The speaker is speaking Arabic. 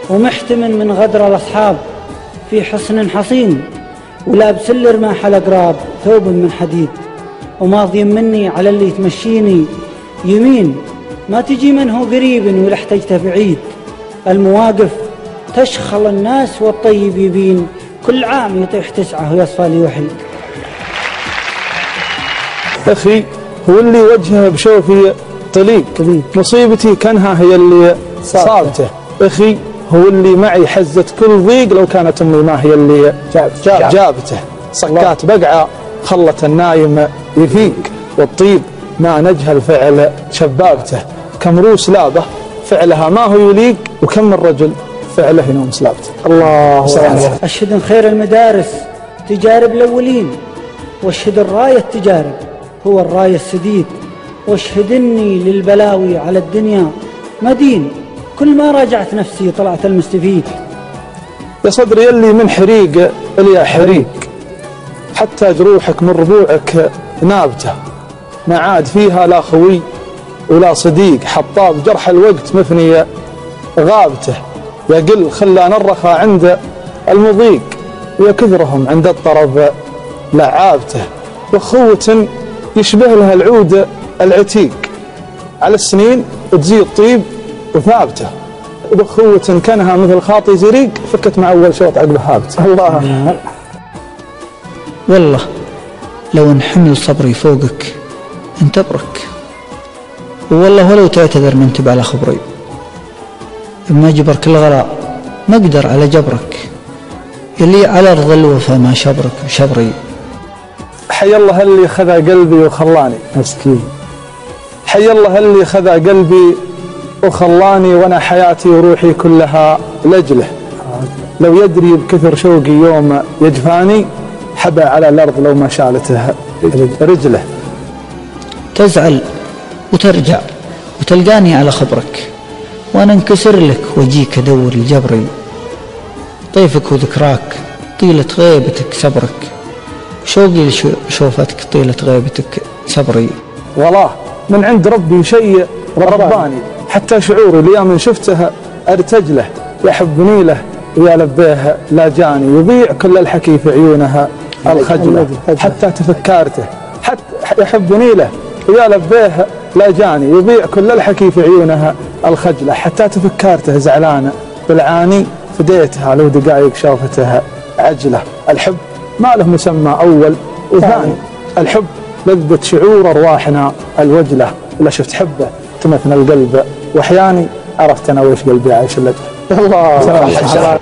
ومحتمن من غدر الأصحاب في حصن حصين، ولابس الرماح الأقراب ثوب من حديد، وماضي مني على اللي تمشيني يمين، ما تجي منه قريب ولا احتجته بعيد. المواقف تشخل الناس والطيب يبين، كل عام يطيح 9 ويصفى لي وحيد. أخي هو اللي وجهه بشوفي طليق، مصيبتي كانها هي اللي صابته. أخي هو اللي معي حزت كل ضيق، لو كانت أمي ما هي اللي جابته. صكات بقعة خلت النايم يفيق، والطيب ما نجه الفعل شبابته. كم روس لابه فعلها ما هو يليق، وكم من رجل فعله ينوم سلابته. الله سلام. أشهد خير المدارس تجارب الأولين، واشهد الراية التجارب هو الراية السديد، واشهد إني للبلاوي على الدنيا مدين، كل ما راجعت نفسي طلعت المستفيد. يا صدري يلي من حريق اليا حريق، حتى جروحك من ربوعك نابته، ما عاد فيها لا خوي ولا صديق، حطاب جرح الوقت مفني غابته. يا قل خلى نرخى عند المضيق، ويا كثرهم عند الطرب لعابته. وخوة يشبه لها العود العتيق، على السنين تزيد طيب وثابته. بخوة كانها مثل خاطي زريق، فكت مع أول شوط عقب هابته. الله. والله لو انحمل صبري فوقك انتبرك، والله ولو تعتذر من تبع على خبري، ما جبرك الغلاء ما اقدر على جبرك، يلي على ارض الوفا ما شبرك وشبري. حي الله اللي خذا قلبي وخلاني مسكين، حي الله اللي خذا قلبي وخلاني، وانا حياتي وروحي كلها لجله. لو يدري بكثر شوقي يوم يجفاني، حبى على الارض لو ما شالته رجله. تزعل وترجع وتلقاني على خبرك، وانا انكسر لك واجيك ادور الجبري. طيفك وذكراك طيلة غيبتك صبرك، شوقي لشوفتك طيلة غيبتك صبري. والله من عند ربي شيء رباني، حتى شعوري ليا من شفته ارتجله. يحبني له ويا لبيه لا جاني، يضيع كل الحكي في عيونها الخجله. حتى تفكرته حتى يحبني له ويا لبيه لا جاني، يضيع كل الحكي في عيونها الخجله. حتى تفكرته زعلانه بالعاني، فديتها لو دقائق شوفتها عجله. الحب ما له مسمى اول وثاني، الحب لذة شعور ارواحنا الوجله. ولا شفت حبه تمثل القلب، واحياني عرفت انا وش قلبي عايش لك. الله.